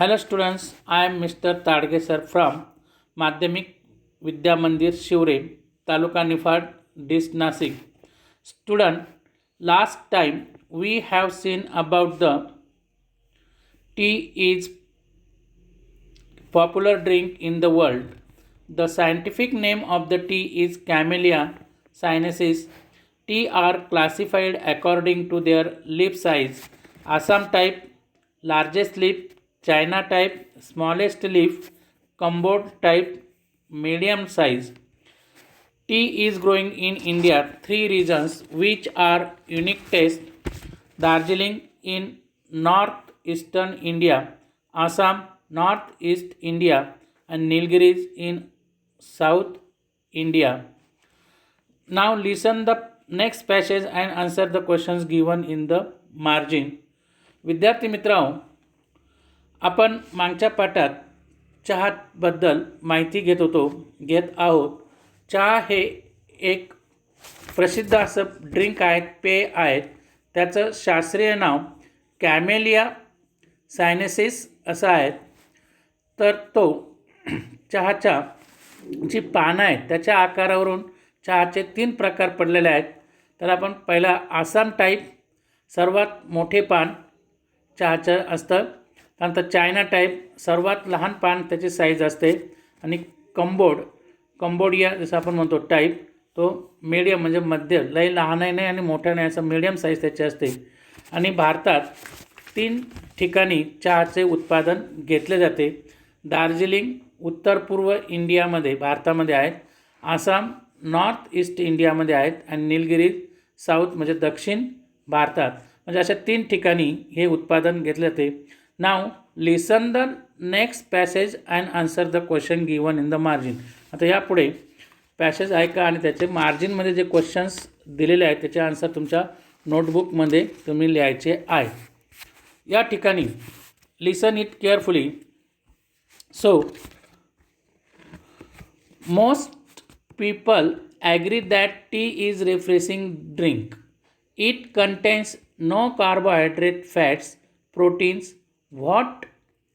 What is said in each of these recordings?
Hello students, I am Mr. Tadge sir from Madhyamik Vidya Mandir Shivre, Taluka Nifad, District Nasik. Student, last time we have seen about the tea is popular drink in the world. The scientific name of the tea is Camellia sinensis. Tea are classified according to their leaf size. Assam type, largest leaf; China type, smallest leaf; Cambodia type, medium size. Tea is growing in India, three regions which are unique taste: Darjeeling in northeastern India, Assam, northeast India, and Nilgiris in South India. Now listen the next passage and answer the questions given in the margin. विद्यार्थी मित्रांनो, आपण मागच्या पाठात चहाबद्दल माहिती घेत आहोत. चहा हे एक प्रसिद्ध असं ड्रिंक आहे, पेय आहे. त्याचं शास्त्रीय नाव कॅमेलिया सायनेसिस असं आहे. तर तो चहाच्या जी पानं आहेत त्याच्या आकारावरून चहाचे 3 प्रकार पडलेले आहेत. तर आपण पहिला आसाम टाईप, सर्वात मोठे पान चहाचं असतं. त्यानंतर चायना टाईप, सर्वात लहान पान त्याची साईज असते. आणि कंबोडिया जसं आपण म्हणतो टाईप, तो मीडियम म्हणजे मध्य, लई लहानही नाही आणि मोठा नाही, असं मीडियम साईज त्याची असते. आणि भारतात 3 ठिकाणी चहाचे उत्पादन घेतले जाते. दार्जिलिंग उत्तर पूर्व इंडियामध्ये भारतामध्ये आहेत, आसाम नॉर्थ ईस्ट इंडियामध्ये आहेत, आणि निलगिरी साऊथ म्हणजे दक्षिण भारतात. म्हणजे अशा 3 ठिकाणी हे उत्पादन घेतले जाते. नाव listen the next passage and answer the question given in the margin. आता यापुढे पॅसेज ऐका आणि त्याचे मार्जिनमध्ये जे क्वेश्चन्स दिलेले आहेत त्याचे आन्सर तुमच्या नोटबुकमध्ये तुम्ही लिहायचे आहे. या ठिकाणी listen it carefully. So most people agree that tea is refreshing drink. It contains no carbohydrate, fats, proteins. What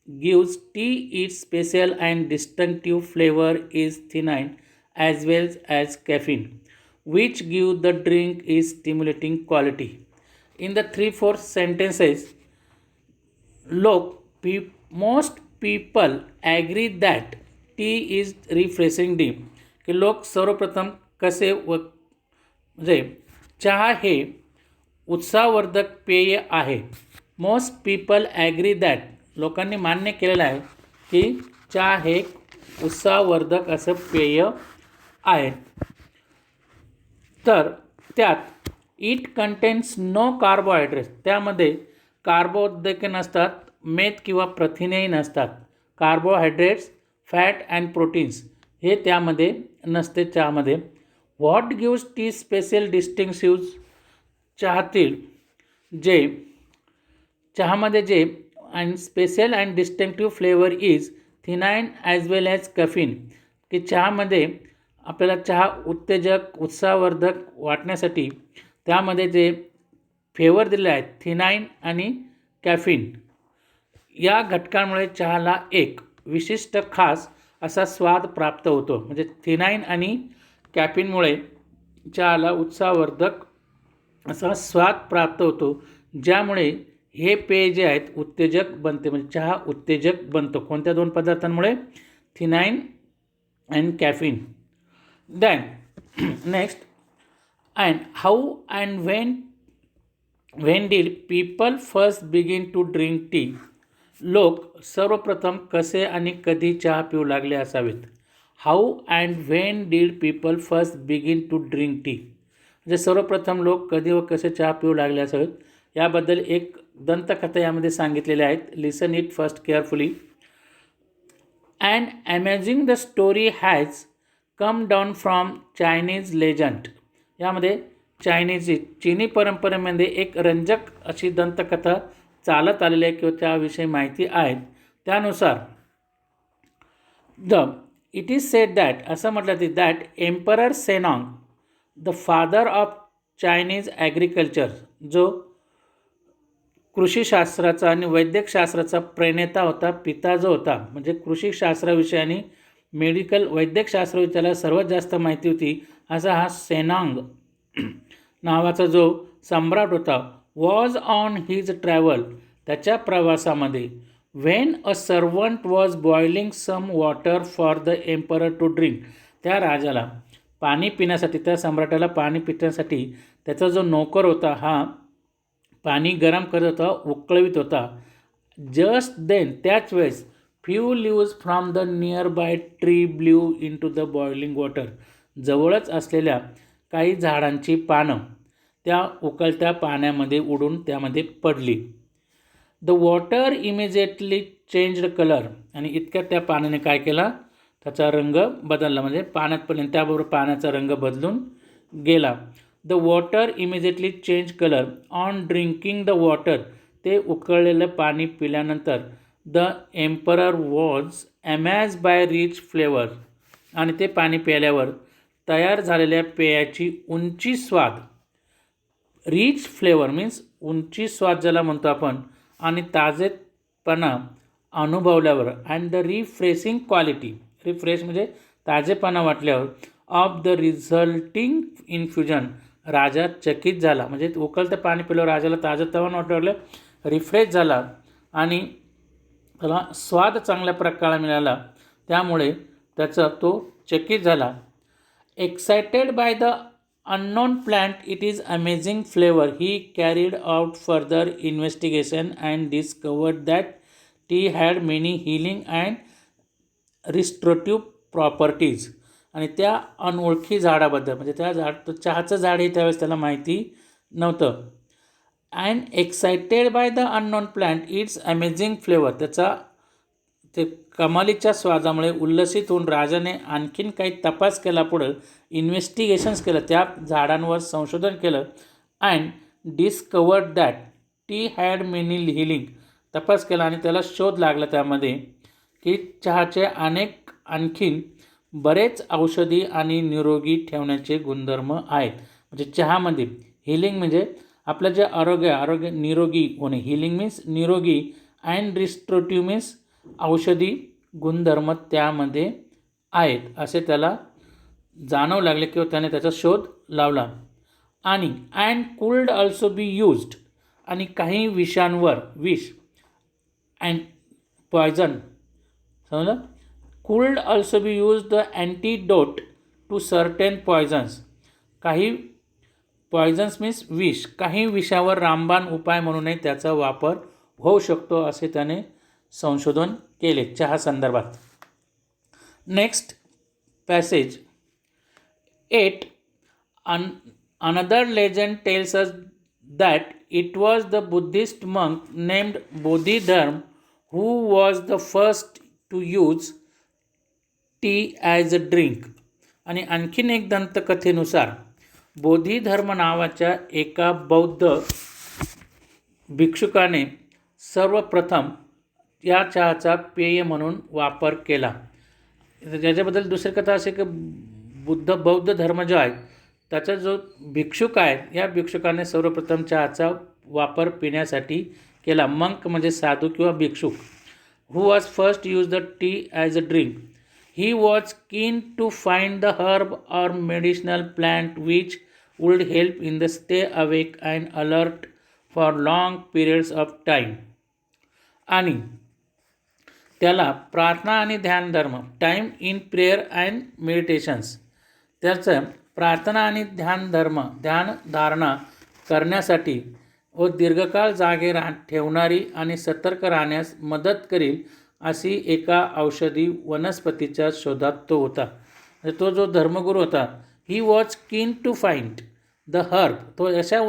gives tea its special and distinctive flavor is theanine as well as caffeine, which give the drink its stimulating quality. In the 3-4 sentences, most people agree that tea is refreshing drink. की लोक सर्वप्रथम कसे म्हणजे चहा हे उत्साहवर्धक पेय आहे. मोस्ट पीपल ॲग्री दॅट, लोकांनी मान्य केलेलं आहे की चहा हे उत्साहवर्धक असं पेय आहे. तर त्यात इट कंटेन्स नो कार्बोहायड्रेट्स, त्यामध्ये कार्बोदके नसतात, मेद किंवा प्रथिनेही नसतात. कार्बोहायड्रेट्स, फॅट अँड प्रोटीन्स हे त्यामध्ये नसते चहामध्ये. What gives tea special distinctive, चहामध्ये जे and special and distinctive flavour is theanine as well as caffeine, की चहामध्ये आपल्याला चहा उत्तेजक उत्साहवर्धक वाटण्यासाठी त्यामध्ये जे फ्लेवर दिले आहेत थिनाइन आणि कॅफिन, या घटकांमुळे चहाला एक विशिष्ट खास असा स्वाद प्राप्त होतो. म्हणजे थिनाइन आणि कॅफिनमुळे चहाला उत्साहवर्धक असा स्वाद प्राप्त होतो, ज्यामुळे हे पेय जे आहेत उत्तेजक बनते. म्हणजे चहा उत्तेजक बनतो कोणत्या 2 पदार्थांमुळे? Theanine and caffeine. Then next, and how and when did people first begin to drink tea. लोक सर्वप्रथम कसे आणि कधी चहा पिऊ लागले असावेत. How and when did people first begin to drink tea, म्हणजे सर्वप्रथम लोक कधी व कसे चहा पिऊ लागले असावेत याबद्दल एक दंतकथा यामध्ये सांगितलेले आहेत. Listen it first carefully. And amazing the story has come down from Chinese legend. यामध्ये चीनी परंपरेमध्ये एक रंजक अशी दंतकथा चालत आलेली आहे किंवा त्याविषयी माहिती आहे. त्यानुसार इट इज सेड दॅट, असं म्हटलं की that emperor Shennong, the father of Chinese agriculture, जो कृषीशास्त्राचा आणि वैद्यकशास्त्राचा प्रणेता होता. पिता जो होता म्हणजे कृषीशास्त्राविषयी आणि मेडिकल वैद्यकशास्त्राविषयी त्याला सर्वात जास्त माहिती होती असा हा सेनांग नावाचा जो सम्राट होता. वॉज ऑन हिज ट्रॅव्हल, त्याच्या प्रवासामध्ये when a servant was boiling some water for the emperor to drink, त्या राजाला पाणी पिण्यासाठी, त्या सम्राटाला पाणी पिण्यासाठी त्याचा जो नोकर होता हा पाणी गरम करत होता, उकळवित होता. जस्ट देन, त्याच वेळेस few leaves from the nearby tree blew into the boiling water, जवळच असलेल्या काही झाडांची पानं त्या उकळत्या पाण्यामध्ये उडून त्यामध्ये पडली. The water immediately changed colour, आणि इतक्यात त्या पाण्याने काय केला, त्याचा रंग बदलला, म्हणजे पाण्यात पडले त्याबरोबर पाण्याचा रंग बदलून गेला. The water immediately change colour on drinking the water, ते उकळलेलं पाणी पिल्यानंतर the emperor was amaze by rich flavour, आणि ते पाणी प्यायल्यावर तयार झालेल्या पेयाची उंची स्वाद, रिच फ्लेवर मीन्स उंची स्वाद ज्याला म्हणतो आपण, आणि ताजेपणा अनुभवल्यावर and the refreshing quality, refresh म्हणजे ताजेपणा वाटल्यावर ऑफ द रिझल्टिंग इन्फ्युजन, राजा चकित झाला. म्हणजे उकळतं पाणी पिल्यावर राजाला ताजंतवानं वाटलं, रिफ्रेश झाला आणि त्याला स्वाद चांगल्या प्रकारे मिळाला, त्यामुळे त्याचा तो चकित झाला. Excited by the unknown plant, it is amazing flavor, he carried out further investigation and discovered that tea had many healing and restorative properties. आणि त्या अनोळखी झाडाबद्दल, म्हणजे त्या चहाचं झाड हे त्यावेळेस त्याला माहिती नव्हतं. And excited by the unknown plant it's amazing flavour, त्याचा ते कमालीच्या स्वादामुळे उल्लसित होऊन राजाने आणखीन काही तपास केला, पुढं इन्व्हेस्टिगेशन्स केलं, त्या झाडांवर संशोधन केलं. And discovered that T had many healing, तपास केला आणि त्याला शोध लागला त्यामध्ये की चहाचे अनेक आणखीन बरेच औषधी आणि निरोगी ठेवण्याचे गुणधर्म आहेत. म्हणजे चहामध्ये हिलिंग म्हणजे आपलं जे आरोग्य निरोगी होणे, हिलिंग मीन्स निरोगी, अँड रिस्टोरेटिव्ह मीन्स औषधी गुणधर्म त्यामध्ये आहेत असे त्याला जाणवू लागले किंवा त्याने त्याचा शोध लावला. आणि and could also be used, आणि काही विषांवर, विष अँड पॉयझन, समजलं, could also be use the antidote to certain poisons, काही पॉयझन्स मीन्स विष, काही विषावर रामबाण उपाय म्हणूनही त्याचा वापर होऊ शकतो असे त्याने संशोधन केले चहा संदर्भात. Next passage 8. Another legend tells us that it was the Buddhist monk named Bodhidharma who was the first to use tea as a drink. आणि आणखीन एक दंतकथेनुसार बोधिधर्म नावाच्या एका बौद्ध भिक्षुकाने सर्वप्रथम या चहाचा पेय म्हणून वापर केला. त्याच्याबद्दल दुसरी कथा असे की बौद्ध धर्म जो आहे त्याचा जो भिक्षुक आहे, या भिक्षुकाने सर्वप्रथम चहाचा वापर पिण्यासाठी केला. मंक म्हणजे साधू किंवा भिक्षुक. Who was first use the tea as a drink. He was keen to find the herb or medicinal plant which would help in the stay awake and alert for long periods of time. आणि त्याला प्रार्थना आणि ध्यानधर्म, time in prayer and meditations, त्याचं प्रार्थना आणि ध्यानधारणा करण्यासाठी व दीर्घकाळ जागे ठेवणारी आणि सतर्क राहण्यास मदत करील अशी एका औषधी वनस्पतीच्या शोधात तो होता. तो जो धर्मगुरू होता, he was keen to find the herb, तो अशा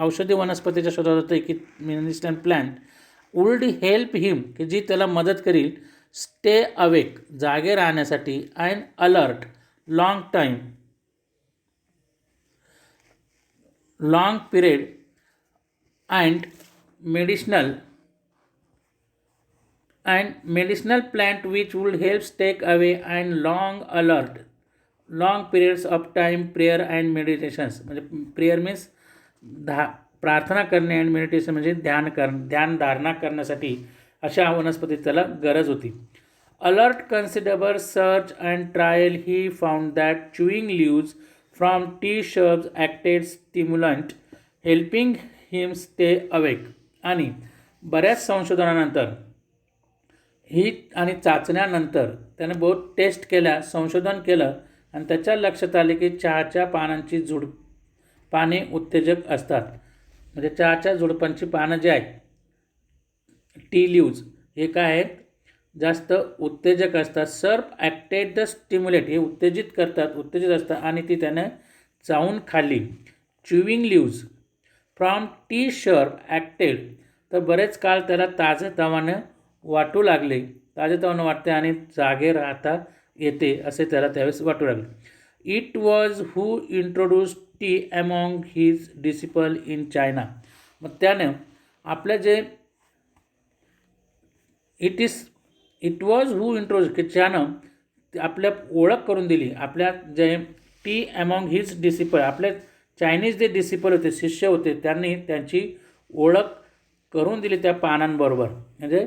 औषधी वनस्पतीच्या शोधात होते की medicinal plant would help him, की जी त्याला मदत करील स्टे अवेक, जागे राहण्यासाठी, and alert, long time, long period, and medicinal plant which would help stay away and long alert, long periods of time, prayer and meditations. म्हणजे prayer means प्रार्थना करणे अँड मेडिटेशन म्हणजे ध्यान धारणा करण्यासाठी अशा वनस्पती त्याला गरज होती. Alert considerable search and trial he found that chewing leaves from tea shrubs acted stimulant helping him stay awake. आणि बऱ्याच संशोधनानंतर ही आणि चाचण्यानंतर त्याने बहुत टेस्ट केल्या, संशोधन केलं आणि त्याच्या लक्षात आले की चहाच्या पानांची पाने उत्तेजक असतात. म्हणजे चहाच्या झुडपांची पानं जे आहेत टी लीव्ज हे काय आहेत, जास्त उत्तेजक असतात. सर्प ॲक्टेड द स्टिम्युलेट हे उत्तेजित असतात आणि ती त्याने चावून खाल्ली. च्युईंग लीव्ज फ्रॉम टी शर्प ॲक्टेड तर बरेच काळ त्याला ताजेतवानं वाटू लागले, ताजेतवानं वाटते आणि जागे राहता येते असे त्याला त्यावेळेस वाटू लागले. It was who introduced T among his disciple in China. मग त्यानं आपल्या जे इट वॉज हू इंट्रोड्यूस की त्यानं आपल्या ओळख करून दिली, आपल्या जे टी अमॉंग हिज डिसिपल आपले चायनीज जे डिसिपल होते, शिष्य होते, त्यांनी त्यांची ओळख करून दिली त्या पानांबरोबर. म्हणजे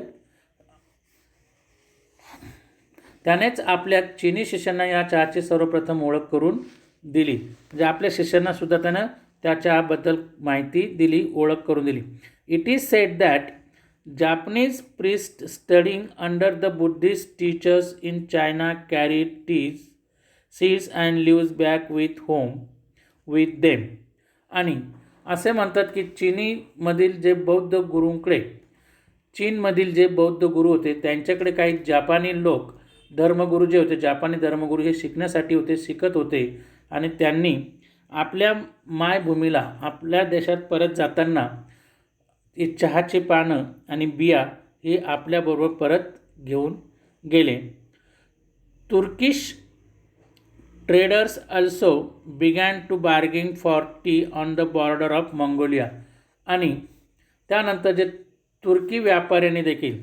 त्यानेच आपल्या चीनी शिष्यांना या चहाची सर्वप्रथम ओळख करून दिली. म्हणजे आपल्या शिष्यांनासुद्धा त्यानं त्या चहाबद्दल माहिती दिली, ओळख करून दिली. It is said that Japanese priest studying under the Buddhist teachers in China carry teas seeds and leaves back with home with them. आणि असे म्हणतात की चीनमधील जे बौद्ध गुरु होते त्यांच्याकडे काही जापानी लोक धर्मगुरू जे होते, जापानी धर्मगुरू हे शिकत होते आणि त्यांनी आपल्या मायभूमीला आपल्या देशात परत जाताना चहाची पानं आणि बिया हे आपल्याबरोबर परत घेऊन गेले. Turkish traders also began to bargain for tea on the border of Mongolia. आणि त्यानंतर जे तुर्की व्यापाऱ्यांनी देखील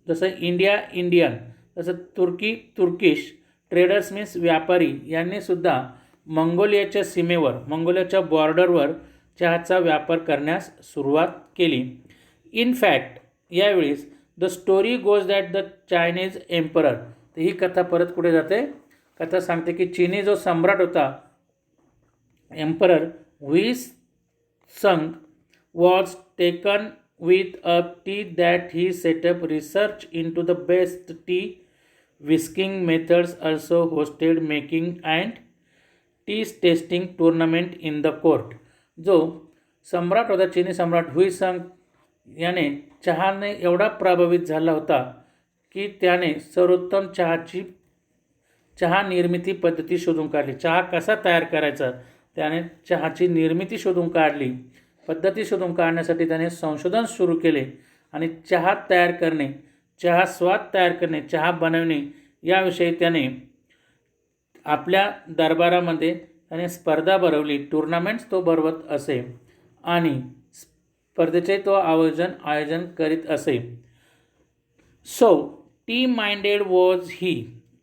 जसं इंडियन तसं तुर्किश ट्रेडर्स मीन्स व्यापारी यांनीसुद्धा मंगोलियाच्या सीमेवर, मंगोलियाच्या बॉर्डरवर चहाचा व्यापार करण्यास सुरुवात केली. इन फॅक्ट यावेळेस the story goes that the Chinese emperor, तर ही कथा परत कुठे जाते, कथा सांगते की चीनी जो सम्राट होता emperor Huizong was taken with a tea that he set up research into the best tea whisking methods, also hosted making and tea tasting tournament in the court. जो सम्राट होता, चीनी सम्राट हुईसंग याने चहाने एवढा प्रभावित झाला होता की त्याने सर्वोत्तम चहा निर्मिती पद्धती शोधून काढली. चहा कसा तयार करायचा त्याने चहाची निर्मिती शोधून काढली. पद्धती शोधून काढण्यासाठी त्याने संशोधन सुरू केले आणि चहा तयार करणे, चहा स्वाद तयार करणे, चहा बनवणे याविषयी त्याने आपल्या दरबारामध्ये त्याने स्पर्धा भरवली, टुर्नामेंट्स तो भरवत असे आणि स्पर्धेचे तो आयोजन करीत असे. So T minded was he.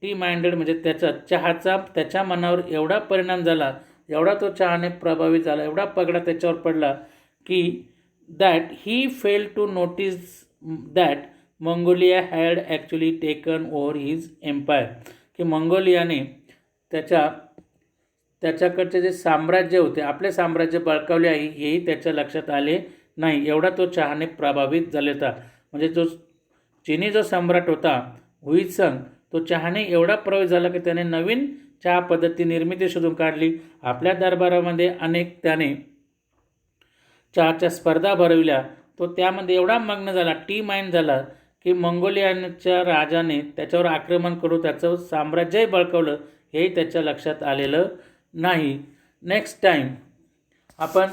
T minded म्हणजे चहाचा त्याच्या मनावर एवढा परिणाम झाला, एवढा तो चहाने प्रभावित झाला, एवढा पगडा त्याच्यावर पडला की that he fail to notice that Mongolia had actually taken over his empire. की मंगोलियाने त्याच्याकडचे जे साम्राज्य होते, आपले साम्राज्य बळकावले आहे हेही त्याच्या लक्षात आले नाही, एवढा तो चहाने प्रभावित झाला होता. म्हणजे चीनी जो सम्राट होता हुईसंग, तो चहाने एवढा प्रभावित झाला की त्याने नवीन चहा पद्धती निर्मिती शोधून काढली. आपल्या दरबारामध्ये त्याने चहाच्या स्पर्धा भरविल्या. तो त्यामध्ये एवढा मग्न झाला, टी माइंड झाला की मंगोलियाच्या राजाने त्याच्यावर आक्रमण करून त्याचं साम्राज्यही बळकावलं हेही त्याच्या लक्षात आलेलं नाही. नेक्स्ट टाईम आपण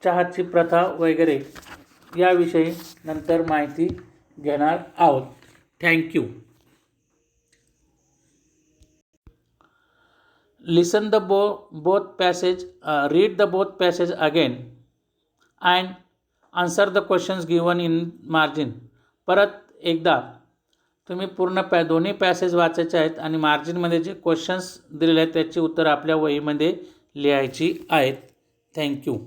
चहाची प्रथा वगैरे याविषयी नंतर माहिती घेणार आहोत. Thank you. Listen the both passage, read the both passage again and answer the questions given in margin. परत एकदा तुम्ही पूर्ण दोन्ही पॅसेज वाचायचे आहेत आणि मार्जिनमध्ये जे क्वेश्चन्स दिलेले आहेत त्याची उत्तर आपल्या वहीमध्ये लिहायची आहेत. थँक्यू.